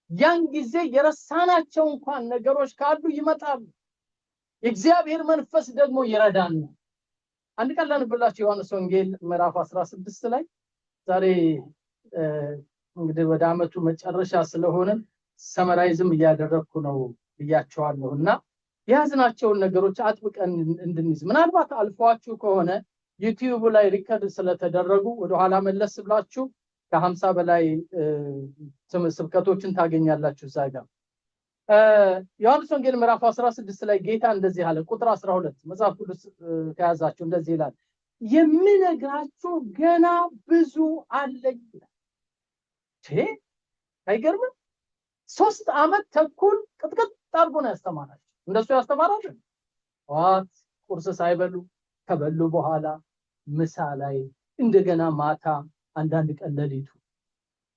ያን ጊዜ የረሳናቸው እንኳን ነገሮች ካሉ ይመጣሉ። የእግዚአብሔር መንፈስ ደግሞ ይረዳናል። አንድ ቃል ላንብላችሁ። ዮሐንስ ወንጌል ምዕራፍ 16 ላይ ዛሬ እንግዲህ ወደ ዓመቱ መጨረሻ ስለሆነ ሰመራይዝም እያደረኩ ነው ብያቸዋለሁና የያዝናቸውን ነገሮች አጥብቀን እንድንይዝ። ምናልባት አልፏችሁ ከሆነ ዩቲዩብ ላይ ሪከርድ ስለተደረጉ ወደ ኋላ መለስ ብላችሁ ከ50 በላይ ስብከቶችን ታገኛላችሁ እዛ ጋር። ዮሐንስ ወንጌል ምዕራፍ 16 ላይ ጌታ እንደዚህ አለ። ቁጥር 12 መጽሐፍ ቅዱስ ከያዛችሁ እንደዚህ ይላል፣ የምነግራችሁ ገና ብዙ አለኝ ይላል። አይገርምም? 3 ዓመት ተኩል ቅጥቅጥ አድርጎ ነው ያስተማራቸው። እንደሱ ያስተማራቸው ጠዋት ቁርስ ሳይበሉ ከበሉ በኋላ ምሳ ላይ እንደገና ማታ አንዳንድ ቀን ሌሊቱ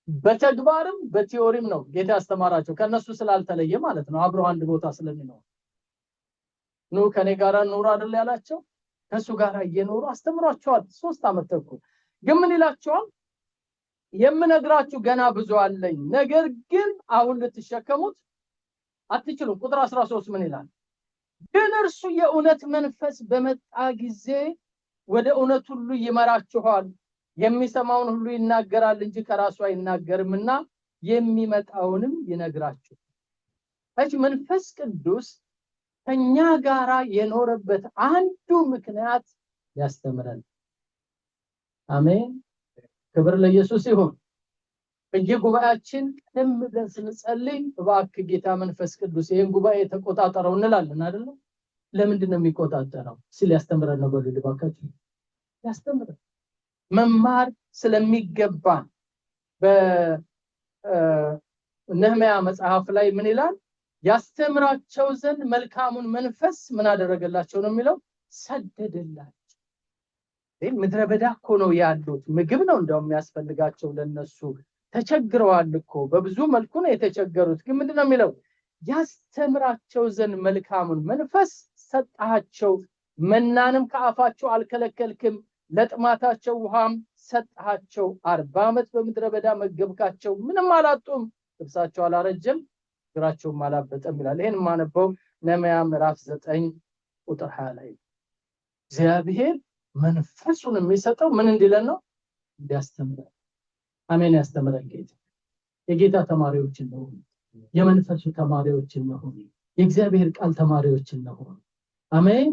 በተግባርም በቲዮሪም ነው ጌታ ያስተማራቸው። ከነሱ ስላልተለየ ማለት ነው። አብሮ አንድ ቦታ ስለሚኖር ነው ከኔ ጋር ኑሩ አይደል ያላቸው። ከሱ ጋር እየኖሩ አስተምሯቸዋል 3 ዓመት ተኩል። ግን ምን ይላቸዋል? የምነግራችሁ ገና ብዙ አለኝ፣ ነገር ግን አሁን ልትሸከሙት አትችሉም። ቁጥር 13 ምን ይላል? ግን እርሱ የእውነት መንፈስ በመጣ ጊዜ ወደ እውነት ሁሉ ይመራችኋል። የሚሰማውን ሁሉ ይናገራል እንጂ ከራሱ አይናገርምና የሚመጣውንም ይነግራችኋል። እሺ፣ መንፈስ ቅዱስ ከኛ ጋራ የኖረበት አንዱ ምክንያት ያስተምረን። አሜን፣ ክብር ለኢየሱስ ይሁን። በየጉባኤያችን ቀደም ብለን ስንጸልይ እባክህ ጌታ መንፈስ ቅዱስ ይሄን ጉባኤ ተቆጣጠረው እንላለን አይደል? ለምንድን ነው የሚቆጣጠረው? ሲል ያስተምረን ነው። በሉ እባካችሁ ያስተምረን። መማር ስለሚገባ በነህምያ መጽሐፍ ላይ ምን ይላል? ያስተምራቸው ዘንድ መልካሙን መንፈስ ምን አደረገላቸው ነው የሚለው? ሰደደላቸው። ምድረ በዳ እኮ ነው ያሉት። ምግብ ነው እንደው የሚያስፈልጋቸው ለነሱ። ተቸግረዋል እኮ በብዙ መልኩ ነው የተቸገሩት። ግን ምንድነው የሚለው? ያስተምራቸው ዘንድ መልካሙን መንፈስ ሰጣቸው። መናንም ከአፋቸው አልከለከልክም፣ ለጥማታቸው ውሃም ሰጣቸው። 40 ዓመት በምድረ በዳ መገብካቸው፣ ምንም አላጡም። ልብሳቸው አላረጀም፣ እግራቸውም አላበጠም ይላል። ይሄን ማነበው ነህምያ ምዕራፍ 9 ቁጥር 20 ላይ። እግዚአብሔር መንፈሱን የሚሰጠው ምን እንዲለን ነው? እንዲያስተምረን። አሜን። ያስተምረን ጌታ። የጌታ ተማሪዎች ነው፣ የመንፈሱ ተማሪዎች ነው፣ የእግዚአብሔር ቃል ተማሪዎች ነው። አሜን።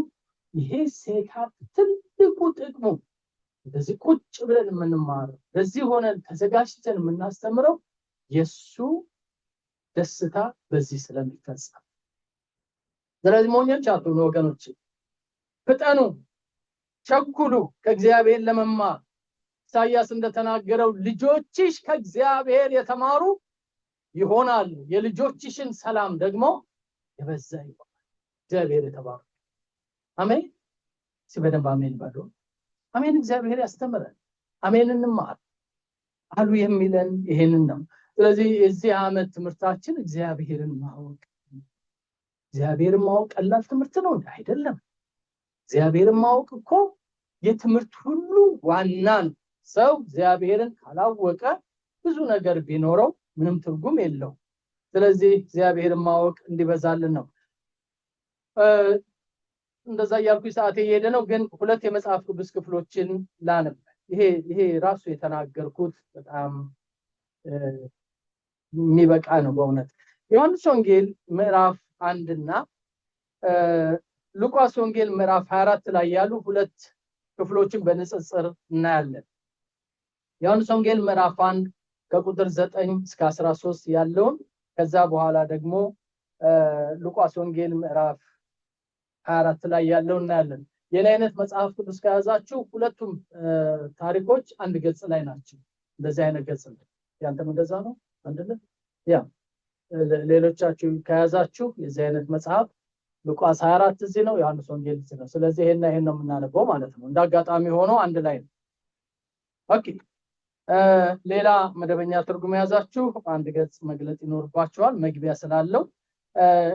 ይሄ ሴታፕ ትልቁ ጥቅሙ በዚህ ቁጭ ብለን የምንማረው፣ በዚህ ሆነን ተዘጋጅተን የምናስተምረው የሱ ደስታ በዚህ ስለሚፈጸም። ስለዚህ ሞኞች አትሁኑ ወገኖች፣ ፍጠኑ፣ ቸኩሉ ከእግዚአብሔር ለመማር። ኢሳይያስ እንደተናገረው ልጆችሽ ከእግዚአብሔር የተማሩ ይሆናሉ፣ የልጆችሽን ሰላም ደግሞ የበዛ ይሆናል። እግዚአብሔር የተባረከ። አሜን። ሲበደም አሜን በሉ። አሜን። እግዚአብሔር ያስተምረን። አሜን። እንማር አሉ የሚለን ይሄንን ነው። ስለዚህ የዚህ ዓመት ትምህርታችን እግዚአብሔርን ማወቅ። እግዚአብሔርን ማወቅ ቀላል ትምህርት ነው አይደለም። እግዚአብሔርን ማወቅ እኮ የትምህርት ሁሉ ዋና ነው። ሰው እግዚአብሔርን ካላወቀ ብዙ ነገር ቢኖረው ምንም ትርጉም የለው። ስለዚህ እግዚአብሔርን ማወቅ እንዲበዛልን ነው። እንደዛ ያልኩ ሰዓት እየሄደ ነው። ግን 2 የመጽሐፍ ቅዱስ ክፍሎችን ላነብ። ይሄ ራሱ የተናገርኩት በጣም የሚበቃ ነው በእውነት። ዮሐንስ ወንጌል ምዕራፍ 1 እና ሉቃስ ወንጌል ምዕራፍ 24 ላይ ያሉ 2 ክፍሎችን በንጽጽር እናያለን። ዮሐንስ ወንጌል ምዕራፍ 1 ከቁጥር 9 እስከ 13 ያለውን፣ ከዛ በኋላ ደግሞ ሉቃስ ወንጌል ምዕራፍ 24 ላይ ያለውን እናያለን። የኔ አይነት መጽሐፍ ቅዱስ ከያዛችሁ ሁለቱም ታሪኮች አንድ ገጽ ላይ ናቸው። እንደዚህ አይነት ገጽ ነው። ያንተም እንደዛ ነው አይደል? ያ ሌሎቻችሁ ከያዛችሁ የዚህ አይነት መጽሐፍ ሉቃስ 24 እዚህ ነው፣ ዮሐንስ ወንጌል እዚህ ነው። ስለዚህ ይሄን ነው የምናነበው ማለት ነው። እንዳጋጣሚ ሆኖ አንድ ላይ ነው። ኦኬ ሌላ መደበኛ ትርጉም ያዛችሁ አንድ ገጽ መግለጥ ይኖርባችኋል መግቢያ ስላለው።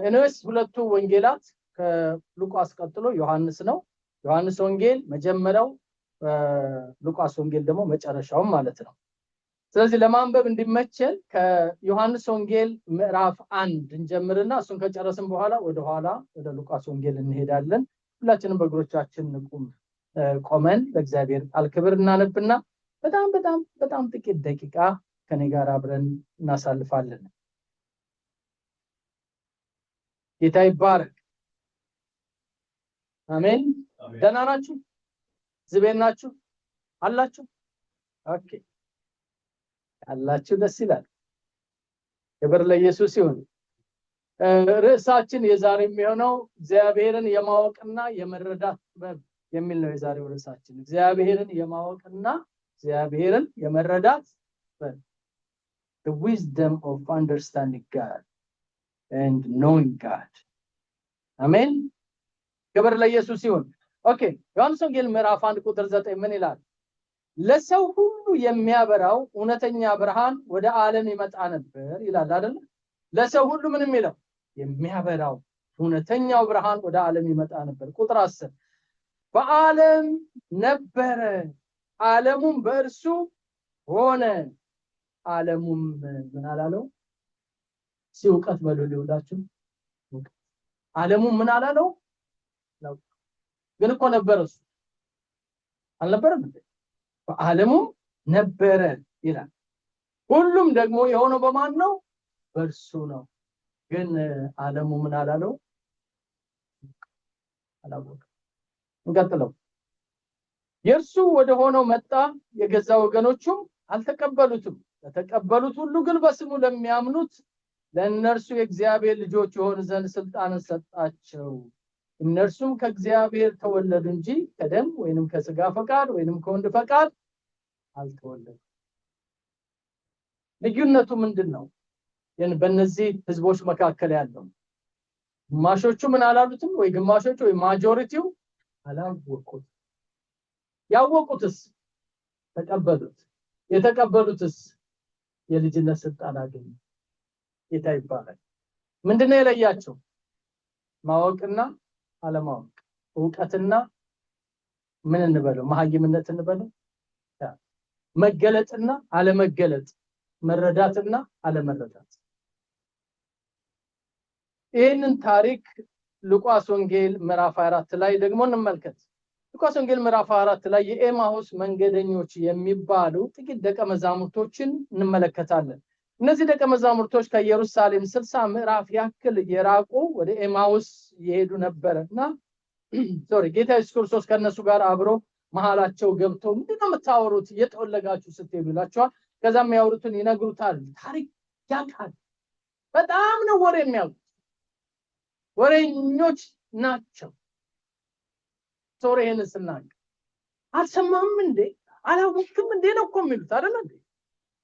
እነስ ሁለቱ ወንጌላት ከሉቃስ ቀጥሎ ዮሐንስ ነው። ዮሐንስ ወንጌል መጀመሪያው፣ ሉቃስ ወንጌል ደግሞ መጨረሻው ማለት ነው። ስለዚህ ለማንበብ እንዲመቸን ከዮሐንስ ወንጌል ምዕራፍ 1 እንጀምርና እሱን ከጨረስን በኋላ ወደ ሉቃስ ወንጌል እንሄዳለን። ሁላችንም በእግሮቻችን ቆመን ለእግዚአብሔር ቃል ክብር እናነብና በጣም ጥቂት ደቂቃ ከኔ ጋር አብረን እናሳልፋለን። ጌታ ይባረክ። አሜን። ደህና ናችሁ? ዝቤት ናችሁ አላችሁ? ኦኬ አላችሁ፣ ደስ ይላል። ክብር ለኢየሱስ ይሁን። ርዕሳችን የዛሬ የሚሆነው እግዚአብሔርን የማወቅና የመረዳት ጥበብ የሚል ነው። የዛሬው ርዕሳችን እግዚአብሔርን የማወቅና እግዚአብሔርን የመረዳት ጥበብ፣ the wisdom of understanding God and knowing God። አሜን። ክብር ለኢየሱስ ይሁን። ኦኬ ዮሐንስ ወንጌል ምዕራፍ 1 ቁጥር 9 ምን ይላል? ለሰው ሁሉ የሚያበራው እውነተኛ ብርሃን ወደ ዓለም ይመጣ ነበር ይላል አይደል? ለሰው ሁሉ ምን የሚለው የሚያበራው እውነተኛው ብርሃን ወደ ዓለም ይመጣ ነበር። ቁጥር 10 በዓለም ነበረ፣ ዓለሙም በእርሱ ሆነ፣ ዓለሙም ምን አላለው? ሲውቀት በሉ ሊውላችሁ። ዓለሙም ምን አላለው? ግን እኮ ነበረ፣ እሱ አልነበረም እንዴ? በዓለሙ ነበረ ይላል። ሁሉም ደግሞ የሆነው በማን ነው? በእርሱ ነው። ግን ዓለሙ ምን አላለው? አላወቀም። እንቀጥለው። የእርሱ ወደ ሆነው መጣ፣ የገዛ ወገኖቹም አልተቀበሉትም። ለተቀበሉት ሁሉ ግን በስሙ ለሚያምኑት ለእነርሱ የእግዚአብሔር ልጆች የሆኑ ዘንድ ስልጣንን ሰጣቸው። እነርሱም ከእግዚአብሔር ተወለዱ እንጂ ከደም ወይንም ከስጋ ፈቃድ ወይንም ከወንድ ፈቃድ አልተወለዱም። ልዩነቱ ምንድነው? በእነዚህ ህዝቦች መካከል ያለው ግማሾቹ ምን አላሉትም ወይ ግማሾቹ ወይ ማጆሪቲው አላወቁት። ያወቁትስ ተቀበሉት። የተቀበሉትስ የልጅነት ስልጣን አገኙ። ጌታ ይባላል። ምንድነው የለያቸው? ማወቅና አለማወቅ፣ ዕውቀትና ምን እንበለው መሐይምነት እንበለው፣ መገለጥና አለመገለጥ፣ መረዳትና አለመረዳት። ይህንን ታሪክ ሉቃስ ወንጌል ምዕራፍ 4 ላይ ደግሞ እንመልከት። ሉቃስ ወንጌል ምዕራፍ 4 ላይ የኤማሁስ መንገደኞች የሚባሉ ጥቂት ደቀ መዛሙርቶችን እንመለከታለን። እነዚህ ደቀ መዛሙርቶች ከኢየሩሳሌም 60 ምዕራፍ ያክል የራቁ ወደ ኤማሁስ ይሄዱ ነበርና ጌታ ኢየሱስ ክርስቶስ ከነሱ ጋር አብሮ መሃላቸው ገብቶ ምንድነው የምታወሩት እየተወለጋችሁ ስትሄዱ ይላቸዋል። ከዛም ያወሩትን ይነግሩታል። ታሪክ ያውቃል። በጣም ነው ወሬ የሚያውቁት፣ ወሬኞች ናቸው። ይሄን ስናገር አልሰማህም እንዴ አላወቅም እንዴ ነው እኮ የሚሉት አይደል እንዴ?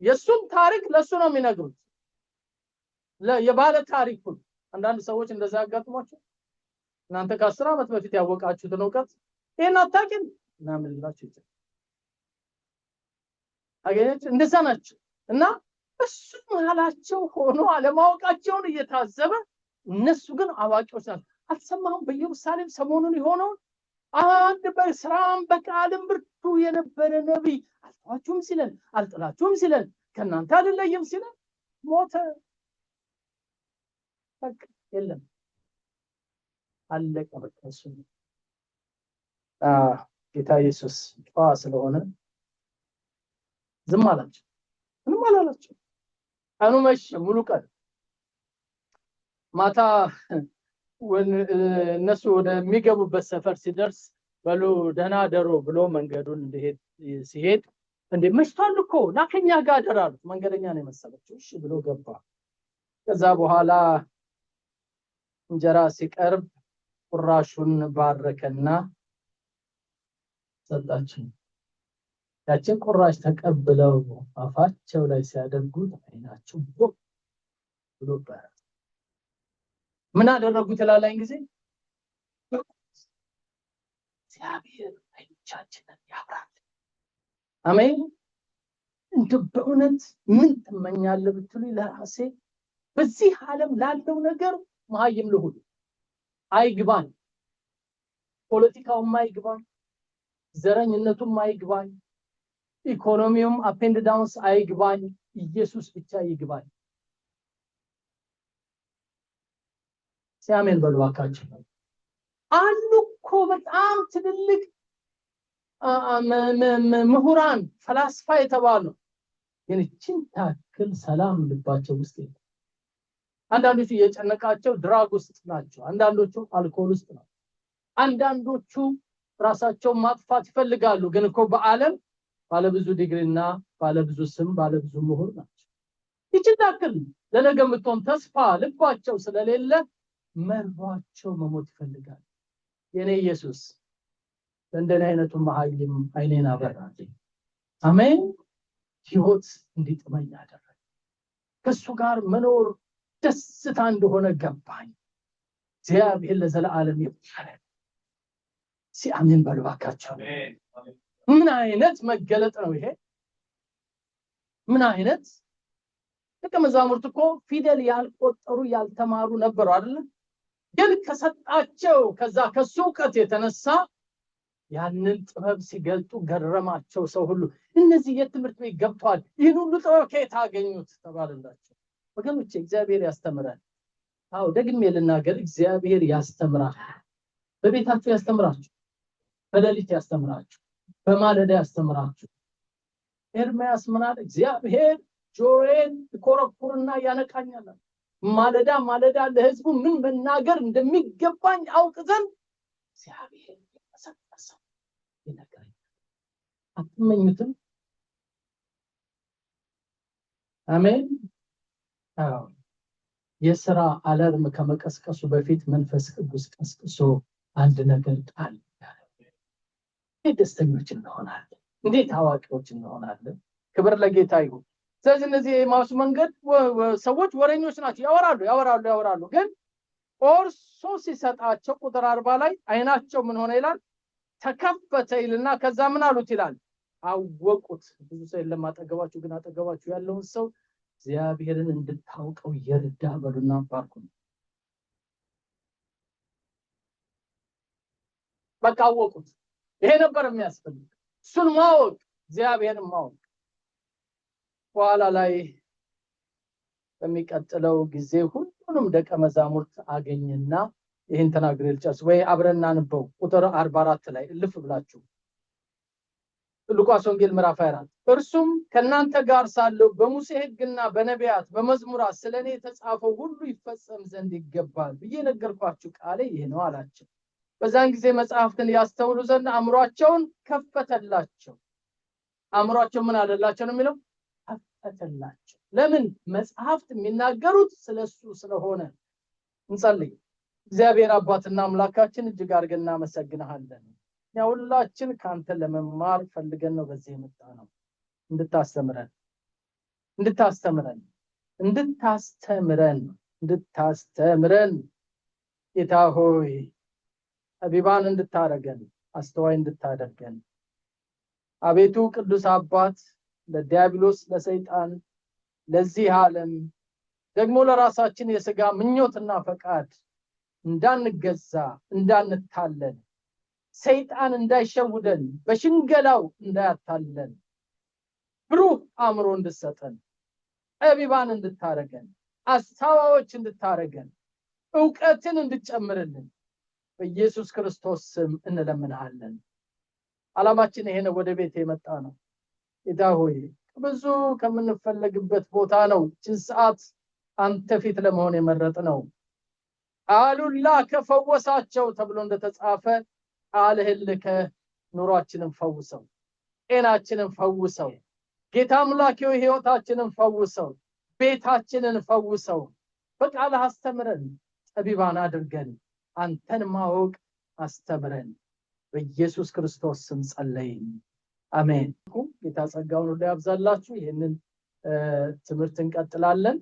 የሱን ታሪክ ለሱ ነው የሚነግሩት፣ የባለ ታሪኩን። አንዳንድ ሰዎች እንደዛ ያጋጥሟቸው። እናንተ ከ10 ዓመት በፊት ያወቃችሁትን ዕውቀት ይሄን አታውቂም እና ምን ልላችሁ ይችላል? አገኛችሁ? እንደዛ ናቸው። እና እሱ መሃላቸው ሆኖ አለማወቃቸውን እየታዘበ እነሱ ግን አዋቂዎች ናቸው። አልሰማህም በኢየሩሳሌም ሰሞኑን የሆነውን? አንድ በስራም በቃልም ብርቱ የነበረ ነብይ አልተዋችሁም ሲለን አልጥላችሁም ሲለን ከናንተ አይደለም ሲለን ሞተ። በቃ የለም አለቀ። በቃ እሱ ጌታ ኢየሱስ ጨዋ ስለሆነ ዝም አላቸው። ምንም አላላቸው። ቀኑ መሸ፣ ሙሉ ቀን። ማታ እነሱ ወደሚገቡበት ሰፈር ሲደርስ በሉ ደህና ደሮ ብሎ መንገዱን ሲሄድ እንዴ መሽቷል እኮ ናከኛ ጋር ደራሉት። መንገደኛ ነው የመሰለችው። እሺ ብሎ ገባ። ከዛ በኋላ እንጀራ ሲቀርብ ቁራሹን ባረከና ሰጣቸው። ያችን ቁራሽ ተቀብለው አፋቸው ላይ ሲያደርጉት አይናቸው ብሎ ምን አደረጉት? ላላይን ጊዜ እግዚአብሔር አይኖቻችንን ያብራል። አሜን። እንደው በእውነት ምን ትመኛለህ ብትሉ ለራሴ በዚህ ዓለም ላለው ነገር መሀይም ልሁን፣ አይግባኝ፣ ፖለቲካውም አይግባኝ፣ ዘረኝነቱም አይግባኝ፣ ኢኮኖሚውም አፕ ኤንድ ዳውንስ አይግባኝ፣ ኢየሱስ ብቻ ይግባኝ። ሲያሜን በሉ እባካችሁ። አሉ እኮ በጣም ትልልቅ ምሁራን ፈላስፋ የተባሉ ግን እቺን ታክል ሰላም ልባቸው ውስጥ የለም። አንዳንዶቹ የጨነቃቸው ድራግ ውስጥ ናቸው፣ አንዳንዶቹ አልኮል ውስጥ ናቸው፣ አንዳንዶቹ ራሳቸውን ማጥፋት ይፈልጋሉ። ግን እኮ በዓለም ባለብዙ ዲግሪና ባለብዙ ስም ባለብዙ ምሁር ናቸው። እቺን ታክል ለነገ የምትሆን ተስፋ ልባቸው ስለሌለ መርቧቸው መሞት ይፈልጋሉ። የኔ ኢየሱስ እንደኔ አይነቱ መሀይም አይኔን አበራልኝ። አሜን። ህይወት እንዲጥመኝ አደረገ። ከሱ ጋር መኖር ደስታ እንደሆነ ገባኝ። እግዚአብሔር ለዘላለም ይባረክ። ሲአሜን በሉ እባካችሁ። ምን አይነት መገለጥ ነው ይሄ! ምን አይነት ደቀ መዛሙርት እኮ ፊደል ያልቆጠሩ ያልተማሩ ነበሩ አይደል? ግን ከሰጣቸው ከዛ ከሱ ዕውቀት የተነሳ ያንን ጥበብ ሲገልጡ ገረማቸው ሰው ሁሉ። እነዚህ የትምህርት ቤት ገብተዋል፣ ይህን ሁሉ ጥበብ ከየት አገኙት ተባለላቸው። ወገኖቼ እግዚአብሔር ያስተምራል። አዎ ደግሜ ልናገር፣ እግዚአብሔር ያስተምራል። በቤታችሁ ያስተምራችሁ፣ በሌሊት ያስተምራችሁ፣ በማለዳ ያስተምራችሁ። ኤርምያስ ምን አለ? እግዚአብሔር ጆሮዬን ይኮረኩርና ያነቃኛል። ማለዳ ማለዳ ለሕዝቡ ምን መናገር እንደሚገባኝ አውቅ ዘንድ እግዚአብሔር ያሰጠሰው ይነገረኛል። አትመኙትም? አሜን። አዎ የሥራ አለርም ከመቀስቀሱ በፊት መንፈስ ቅዱስ ቀስቅሶ አንድ ነገር ቃል ያለ ደስተኞች እንሆናለን። እንዴት አዋቂዎች እንሆናለን። ክብር ለጌታ ይሁን። ስለዚህ እነዚህ የኤማሁስ መንገድ ሰዎች ወሬኞች ናቸው። ያወራሉ ግን ቆርሶ ሲሰጣቸው ቁጥር 40 ላይ አይናቸው ምን ሆነ ይላል? ተከፈተ ይልና ከዛ ምን አሉት ይላል? አወቁት። ብዙ ሰው የለም አጠገባችሁ፣ ግን አጠገባችሁ ያለውን ሰው እግዚአብሔርን እንድታውቀው ይርዳ በሉና ባርኩ። በቃ አወቁት። ይሄ ነበር የሚያስፈልግ፣ እሱን ማወቅ፣ እግዚአብሔርን ማወቅ። በኋላ ላይ በሚቀጥለው ጊዜ ሁሉንም ደቀ መዛሙርት አገኘና ይሄን ተናግሬ ልጨርስ ወይ አብረን እናንበው። ቁጥር 44 ላይ እልፍ ብላችሁ ሉቃስ ወንጌል ምዕራፍ 24 እርሱም ከናንተ ጋር ሳለው በሙሴ ሕግና በነቢያት በመዝሙራት ስለኔ የተጻፈው ሁሉ ይፈጸም ዘንድ ይገባል ብዬ ነገርኳችሁ ቃሌ ይሄ ነው አላቸው። በዛን ጊዜ መጽሐፍትን ያስተውሉ ዘንድ አእምሯቸውን ከፈተላቸው። አእምሯቸው ምን አለላቸው ነው የሚለው? ከፈተላቸው። ለምን? መጽሐፍት የሚናገሩት ስለሱ ስለሆነ። እንጸልይ። እግዚአብሔር አባትና አምላካችን እጅግ አድርገን እናመሰግንሃለን። እኛ ሁላችን ካንተ ለመማር ፈልገን ነው በዚህ የመጣነው። እንድታስተምረን ጌታ ሆይ ጠቢባን እንድታረገን፣ አስተዋይ እንድታደርገን። አቤቱ ቅዱስ አባት ለዲያብሎስ ለሰይጣን ለዚህ ዓለም ደግሞ ለራሳችን የሥጋ ምኞትና ፈቃድ እንዳንገዛ እንዳንታለን፣ ሰይጣን እንዳይሸውደን በሽንገላው እንዳያታለን፣ ብሩህ አእምሮ እንድሰጠን፣ ጠቢባን እንድታረገን፣ አስተዋዮች እንድታረገን፣ ዕውቀትን እንድጨምርልን በኢየሱስ ክርስቶስ ስም እንለምንሃለን። ዓላማችን ይሄ ነው። ወደ ቤት የመጣ ነው። ጌታ ሆይ ብዙ ከምንፈለግበት ቦታ ነው እችን ሰዓት አንተ ፊት ለመሆን የመረጥ ነው። ቃሉላ ከፈወሳቸው ተብሎ እንደተጻፈ ቃልህን ልከህ ኑሯችንን ፈውሰው፣ ጤናችንን ፈውሰው፣ ጌታ አምላኬው ሕይወታችንን ፈውሰው፣ ቤታችንን ፈውሰው። በቃልህ አስተምረን፣ ጠቢባን አድርገን፣ አንተን ማወቅ አስተምረን። በኢየሱስ ክርስቶስ ስም ጸለይን፣ አሜን። ጌታ ጸጋውን ሁሉ ያብዛላችሁ። ይህንን ትምህርት እንቀጥላለን።